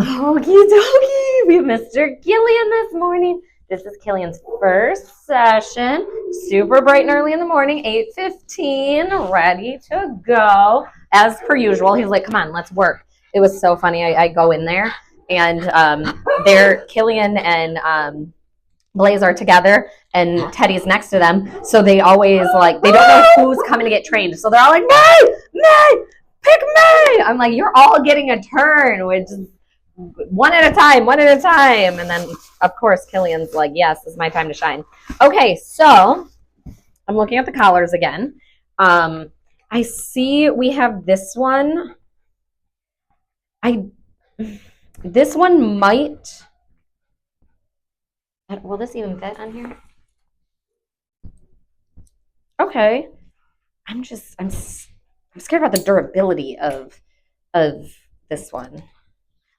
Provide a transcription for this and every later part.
Okie dokie. We have Mr. Kellian this morning. This is Kellian's first session. Super bright and early in the morning, 8:15, ready to go. As per usual, he's like, come on, let's work. It was so funny. I go in there, and they're Kellian and Blaze are together, and Teddy's next to them. So they always, like, they don't know who's coming to get trained. So they're all like, May, pick May. I'm like, you're all getting a turn, which is one at a time. And then, of course, Kellian's like, yes, this is my time to shine. Okay, so I'm looking at the collars again. I see we have this one. This one might. Will this even fit on here? Okay. I'm scared about the durability of this one.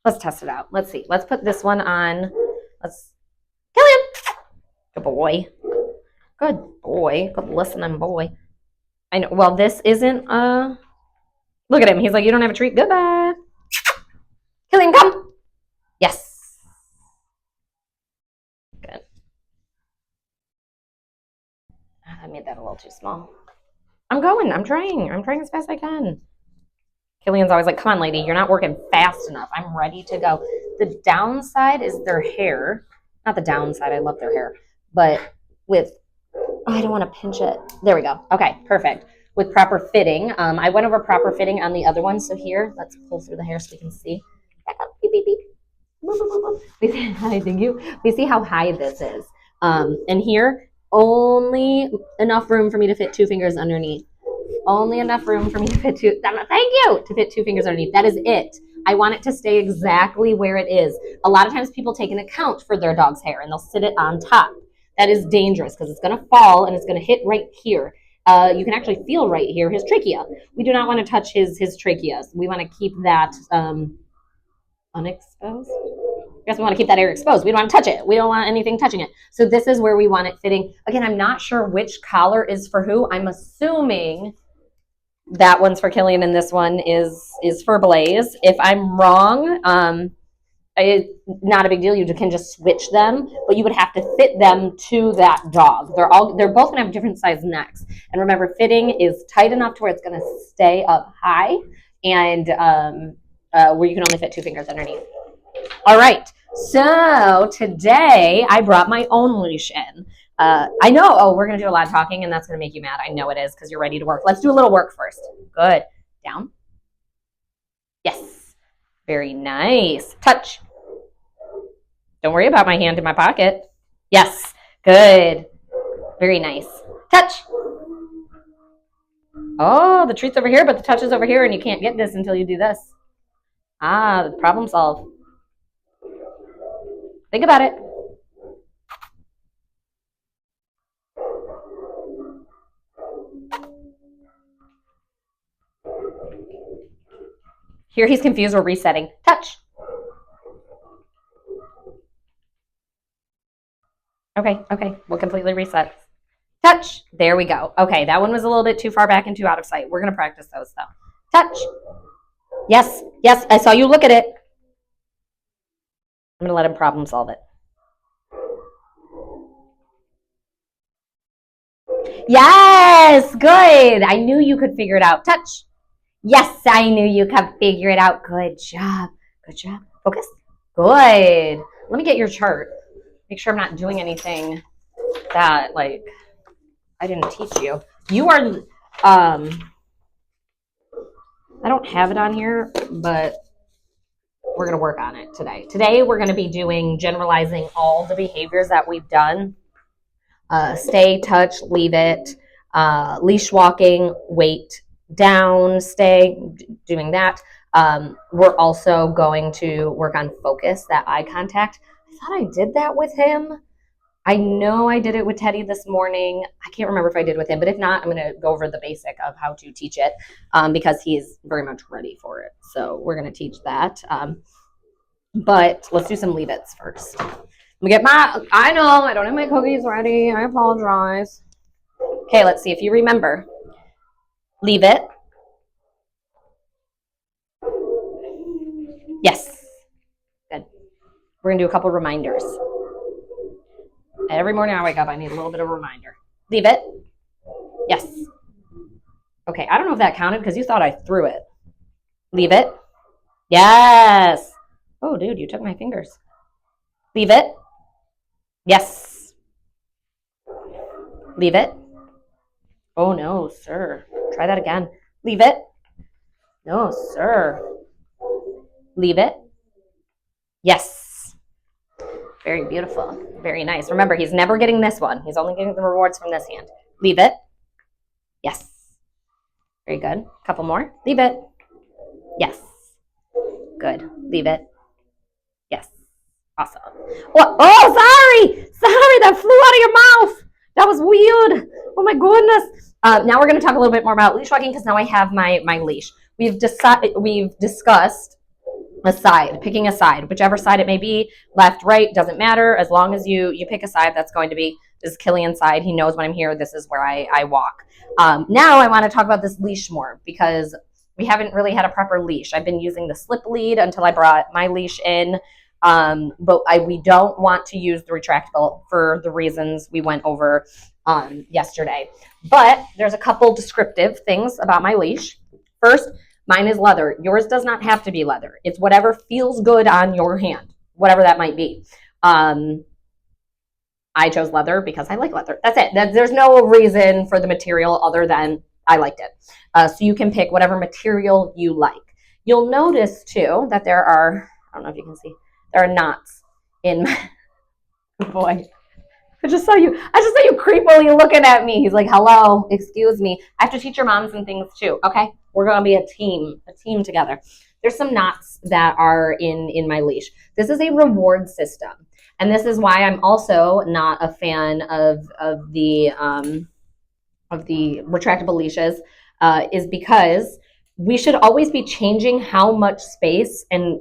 Let's test it out. Let's see. Let's put this one on. Kellian. Good boy. Good boy. Good listening boy. I know. Well, this isn't look at him. He's like, you don't have a treat. Goodbye. Kellian, come. Yes. Good. I made that a little too small. I'm trying as fast as I can. Kellian's always like, come on, lady, you're not working fast enough. I'm ready to go. The downside is their hair. Not the downside, I love their hair. But I don't want to pinch it. There we go. Okay, perfect. With proper fitting. I went over proper fitting on the other one. So here, let's pull through the hair so we can see. Back up, beep, beep, beep. We see how high this is. And here, only enough room for me to fit 2 fingers underneath. Only enough room for me to fit to fit 2 fingers underneath. That is it. I want it to stay exactly where it is. A lot of times people take an account for their dog's hair and they'll sit it on top. That is dangerous because it's going to fall and it's going to hit right here. You can actually feel right here his trachea. We do not want to touch his trachea. We want to keep that unexposed. I guess we want to keep that area exposed. We don't want to touch it. We don't want anything touching it. So this is where we want it fitting. Again, I'm not sure which collar is for who. I'm assuming that one's for Kellian and this one is for Blaze. If I'm wrong, not a big deal. You can just switch them, but you would have to fit them to that dog. They're both gonna have different size necks. And remember, fitting is tight enough to where it's gonna stay up high and where you can only fit 2 fingers underneath. All right, so today I brought my own leash in. I know, we're going to do a lot of talking, and that's going to make you mad. I know it is because you're ready to work. Let's do a little work first. Good. Down. Yes. Very nice. Touch. Don't worry about my hand in my pocket. Yes. Good. Very nice. Touch. Oh, the treat's over here, but the touch is over here, and you can't get this until you do this. Ah, the problem solved. Think about it. Here he's confused. We're resetting. Touch. Okay. We'll completely reset. Touch. There we go. Okay, that one was a little bit too far back and too out of sight. We're going to practice those, though. Touch. Yes, I saw you look at it. I'm going to let him problem solve it. Yes, good. I knew you could figure it out. Touch. Yes, I knew you could figure it out. Good job. Focus. Good. Let me get your chart. Make sure I'm not doing anything that, like, I didn't teach you. You are, I don't have it on here, but we're going to work on it today. Today, we're going to be doing generalizing all the behaviors that we've done. Stay, touch, leave it, leash walking, wait, down, stay, doing that. We're also going to work on focus, that eye contact. I thought I did that with him. I know I did it with Teddy this morning. I can't remember if I did with him, but if not, I'm going to go over the basic of how to teach it because he's very much ready for it. So we're going to teach that. But let's do some leave-its first. Let me get I know, I don't have my cookies ready. I apologize. Okay, let's see if you remember. Leave it. Yes. We're going to do a couple reminders. Every morning I wake up, I need a little bit of a reminder. Leave it. Yes. Okay, I don't know if that counted because you thought I threw it. Leave it. Yes. Oh, dude, you took my fingers. Leave it. Yes. Leave it. Oh, no, sir. Try that again. Leave it. No, sir. Leave it. Yes. Very beautiful. Very nice. Remember, he's never getting this one. He's only getting the rewards from this hand. Leave it. Yes. Very good. Couple more. Leave it. Yes. Good. Leave it. Yes. Awesome. Oh, sorry. Sorry, that flew out of your mouth. That was weird. Oh my goodness. Now we're going to talk a little bit more about leash walking because now I have my leash. We've discussed a side, picking a side, whichever side it may be, left, right, doesn't matter. As long as you pick a side, that's going to be this Kellian side. He knows when I'm here. This is where I walk. Now I want to talk about this leash more because we haven't really had a proper leash. I've been using the slip lead until I brought my leash in. But we don't want to use the retractable for the reasons we went over yesterday. But there's a couple descriptive things about my leash. First, mine is leather. Yours does not have to be leather. It's whatever feels good on your hand, whatever that might be. I chose leather because I like leather. That's it. There's no reason for the material other than I liked it. So you can pick whatever material you like. You'll notice, too, that there are, I don't know if you can see, there are knots in my, boy, I just saw you creepily looking at me. He's like, hello, excuse me. I have to teach your mom some things too, okay? We're going to be a team together. There's some knots that are in my leash. This is a reward system. And this is why I'm also not a fan of the retractable leashes, is because we should always be changing how much space and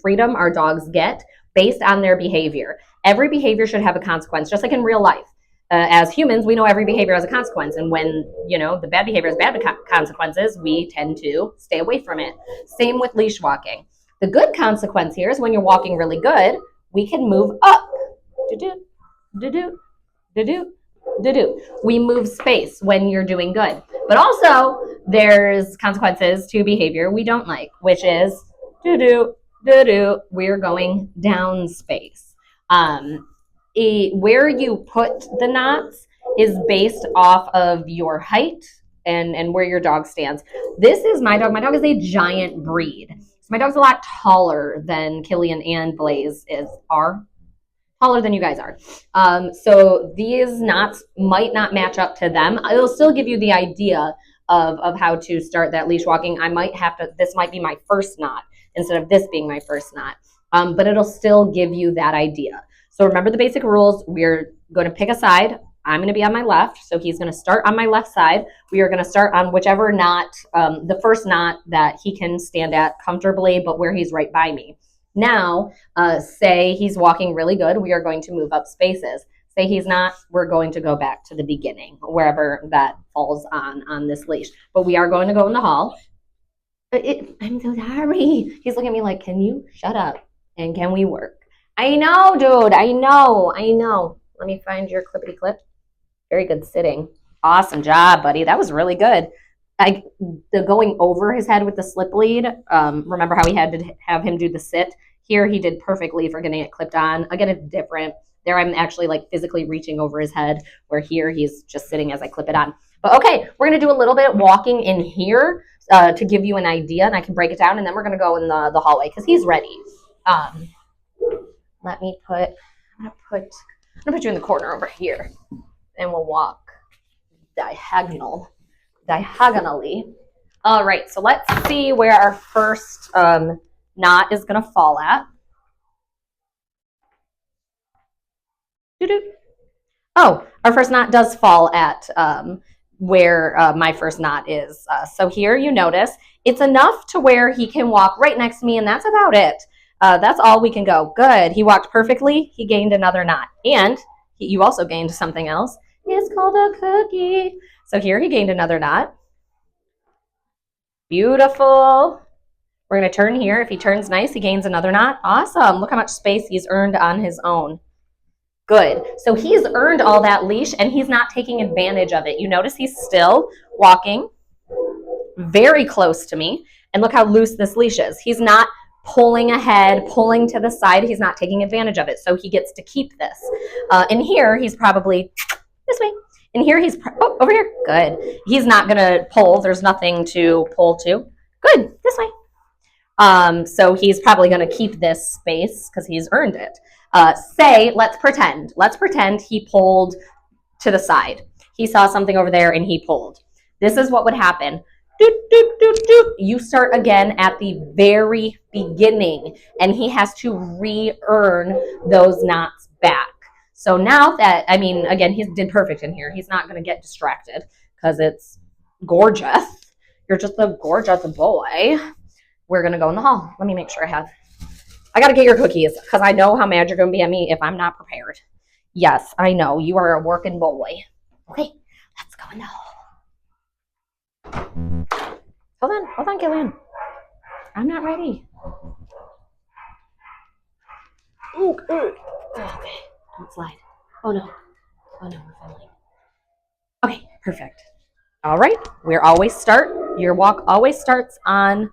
freedom our dogs get based on their behavior. Every behavior should have a consequence, just like in real life. As humans, we know every behavior has a consequence. And when, the bad behavior has bad consequences, we tend to stay away from it. Same with leash walking. The good consequence here is when you're walking really good, we can move up. Do-do, do-do, do-do, do-do. We move space when you're doing good. But also, there's consequences to behavior we don't like, which is do-do, do-do. We're going down space. Where you put the knots is based off of your height and where your dog stands. This is my dog. My dog is a giant breed. So my dog's a lot taller than Kellian and Blaze are. Taller than you guys are. So these knots might not match up to them. It'll still give you the idea of how to start that leash walking. This might be my first knot instead of this being my first knot. But it'll still give you that idea. So remember the basic rules. We're going to pick a side. I'm going to be on my left. So he's going to start on my left side. We are going to start on whichever knot, the first knot that he can stand at comfortably, but where he's right by me. Now, say he's walking really good, we are going to move up spaces. Say he's not, we're going to go back to the beginning, wherever that falls on this leash. But we are going to go in the hall. I'm so sorry. He's looking at me like, can you shut up? And can we work? I know, dude. I know. Let me find your clippity clip. Very good sitting. Awesome job, buddy. That was really good. The going over his head with the slip lead, remember how we had to have him do the sit? Here he did perfectly for getting it clipped on. Again, it's different. There I'm actually like physically reaching over his head, where here he's just sitting as I clip it on. But okay, we're going to do a little bit walking in here to give you an idea, and I can break it down, and then we're going to go in the hallway because he's ready. Let me put, I'm going to put you in the corner over here, and we'll walk diagonally. All right, so let's see where our first knot is going to fall at. Oh, our first knot does fall at where my first knot is. So here you notice it's enough to where he can walk right next to me, and that's about it. That's all we can go. Good. He walked perfectly. He gained another knot. And you also gained something else. It's called a cookie. So here he gained another knot. Beautiful. We're going to turn here. If he turns nice, he gains another knot. Awesome. Look how much space he's earned on his own. Good. So he's earned all that leash and he's not taking advantage of it. You notice he's still walking very close to me. And look how loose this leash is. He's not pulling ahead, pulling to the side. He's not taking advantage of it. So he gets to keep this. In here, he's probably this way. In here, he's, over here. Good. He's not going to pull. There's nothing to pull to. Good. This way. So he's probably going to keep this space because he's earned it. Let's pretend he pulled to the side. He saw something over there and he pulled. This is what would happen. Doot, doot, doot, doot. You start again at the very beginning and he has to re-earn those knots back. So now that, I mean, again, he did perfect in here. He's not going to get distracted because it's gorgeous. You're just a gorgeous boy. We're going to go in the hall. Let me make sure I got to get your cookies because I know how mad you're going to be at me if I'm not prepared. Yes, I know. You are a working boy. Okay, let's go in the hall. Hold on, Kellian. I'm not ready. Okay. Don't slide. Oh no, we're falling. Okay, perfect. All right, your walk always starts on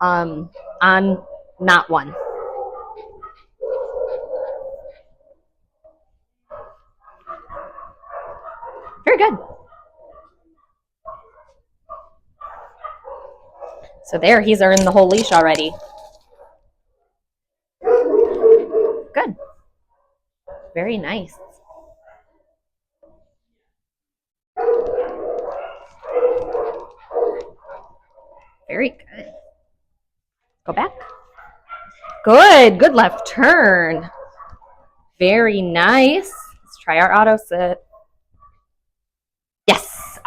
knot one. Very good. So there, he's earned the whole leash already. Good. Very nice. Very good. Go back. Good left turn. Very nice. Let's try our auto sit. Yes.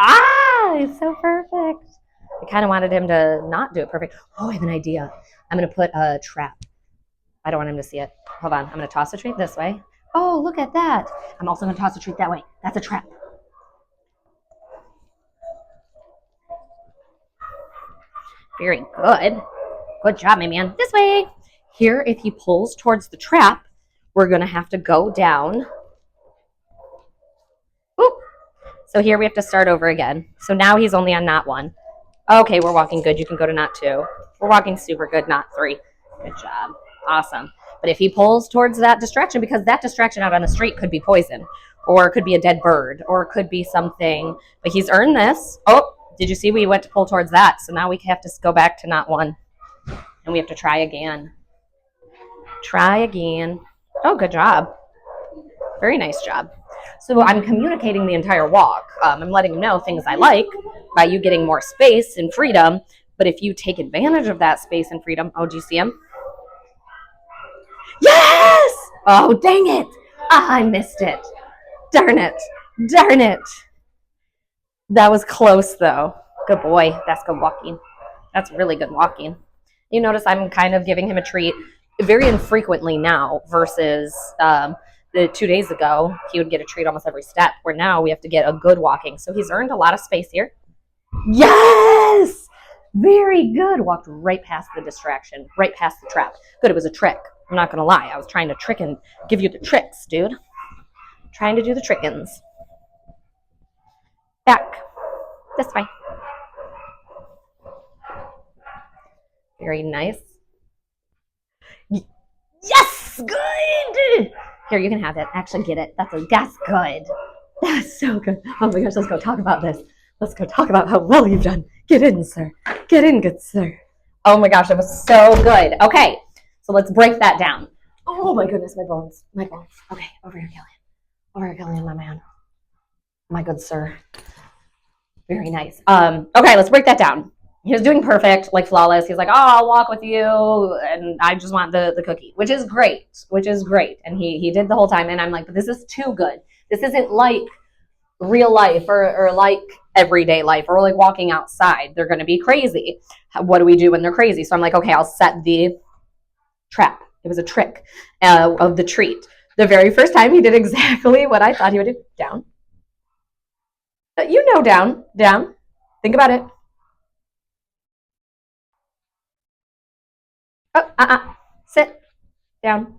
It's so perfect. I kind of wanted him to not do it perfect. Oh, I have an idea. I'm going to put a trap. I don't want him to see it. Hold on. I'm going to toss the treat this way. Oh, look at that. I'm also going to toss the treat that way. That's a trap. Very good. Good job, my man. This way. Here, if he pulls towards the trap, we're going to have to go down. Oop. So here we have to start over again. So now he's only on knot one. Okay, we're walking good. You can go to knot two. We're walking super good, knot three. Good job. Awesome. But if he pulls towards that distraction, because that distraction out on the street could be poison, or it could be a dead bird, or it could be something. But he's earned this. Oh, did you see we went to pull towards that? So now we have to go back to knot one. And we have to try again. Try again. Oh, good job. Very nice job. So I'm communicating the entire walk. I'm letting him know things I like by you getting more space and freedom. But if you take advantage of that space and freedom, oh, do you see him? Yes! Oh, dang it. I missed it. Darn it. Darn it. That was close, though. Good boy. That's good walking. That's really good walking. You notice I'm kind of giving him a treat very infrequently now versus the 2 days ago, he would get a treat almost every step, where now we have to get a good walking. So he's earned a lot of space here. Yes! Very good. Walked right past the distraction, right past the trap. Good, it was a trick. I'm not going to lie. I was trying to trick and give you the tricks, dude. Trying to do the trickins. Back. This way. Very nice. Yes! Good! Here, you can have it. Actually, get it. That's good. That's so good. Oh my gosh, let's go talk about this. Let's go talk about how well you've done. Get in, sir. Get in, good sir. Oh my gosh, that was so good. Okay, so let's break that down. Oh my goodness, my bones. My bones. Okay, over here, Kellian. Over here, Kellian, my man. My good sir. Very nice. Okay, let's break that down. He was doing perfect, like flawless. He's like, oh, I'll walk with you, and I just want the cookie, which is great, And he did the whole time, and I'm like, but this is too good. This isn't like real life or like everyday life or like walking outside. They're going to be crazy. What do we do when they're crazy? So I'm like, okay, I'll set the trap. It was a trick of the treat. The very first time he did exactly what I thought he would do. Down. You know, down. Think about it. Oh, sit down.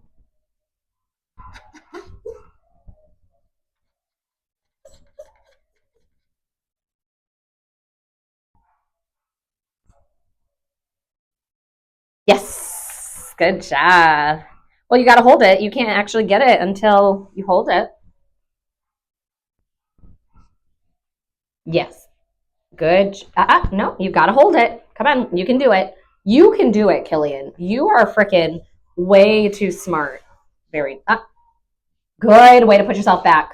Yes. Good job. Well, you got to hold it. You can't actually get it until you hold it. Yes. Good. No, you got to hold it. Come on. You can do it. You can do it, Killian. You are freaking way too smart. Very good way to put yourself back.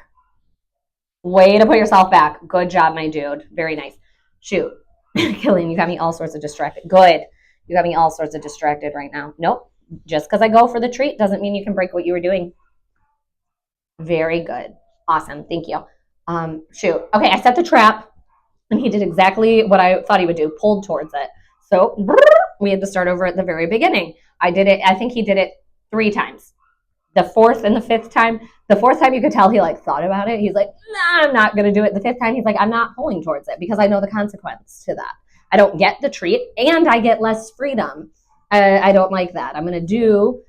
Way to put yourself back. Good job, my dude. Very nice. Shoot. Killian, you got me all sorts of distracted. Good. You got me all sorts of distracted right now. Nope. Just because I go for the treat doesn't mean you can break what you were doing. Very good. Awesome. Thank you. Shoot. Okay, I set the trap and he did exactly what I thought he would do, pulled towards it. So we had to start over at the very beginning. I did it, I think he did it 3 times. The fourth and the fifth time. The fourth time you could tell he like thought about it. He's like, nah, I'm not gonna do it. The fifth time he's like, I'm not pulling towards it because I know the consequence to that. I don't get the treat and I get less freedom. I don't like that. I'm gonna do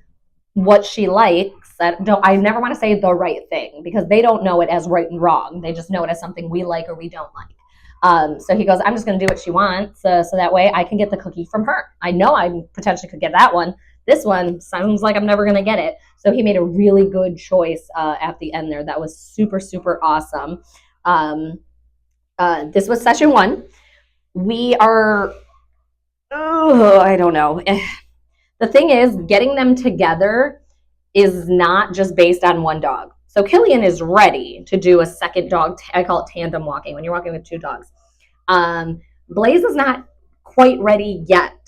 what she likes. I never want to say the right thing because they don't know it as right and wrong. They just know it as something we like or we don't like. So he goes, I'm just going to do what she wants, so that way I can get the cookie from her. I know I potentially could get that one. This one sounds like I'm never going to get it. So he made a really good choice at the end there. That was super, super awesome. This was session 1. We are, I don't know. The thing is, getting them together is not just based on one dog. So Killian is ready to do a second dog. I call it tandem walking when you're walking with 2 dogs. Blaze is not quite ready yet.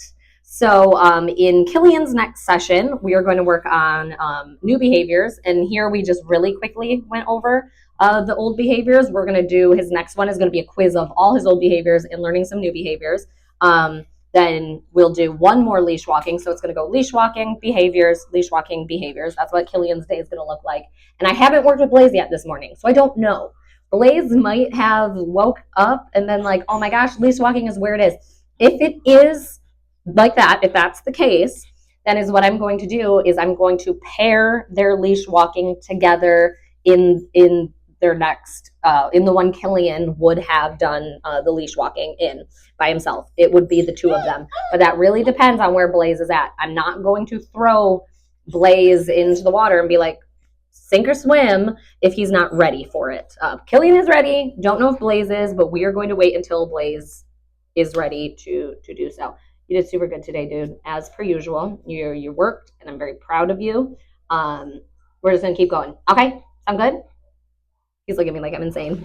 So in Killian's next session, we are going to work on new behaviors. And here we just really quickly went over the old behaviors. We're going to do his next one is going to be a quiz of all his old behaviors and learning some new behaviors. Then we'll do one more leash walking. So it's going to go leash walking, behaviors, leash walking, behaviors. That's what Killian's day is going to look like. And I haven't worked with Blaze yet this morning, so I don't know. Blaze might have woke up and been like, oh my gosh, leash walking is where it is. If it is like that, if that's the case, then is what I'm going to do is I'm going to pair their leash walking together in their next, in the one Killian would have done the leash walking in by himself. It would be the 2 of them. But that really depends on where Blaze is at. I'm not going to throw Blaze into the water and be like, sink or swim if he's not ready for it. Killian is ready. Don't know if Blaze is, but we are going to wait until Blaze is ready to do so. You did super good today, dude. As per usual, you worked, and I'm very proud of you. We're just gonna keep going. Okay, sound good? He's looking at me like I'm insane.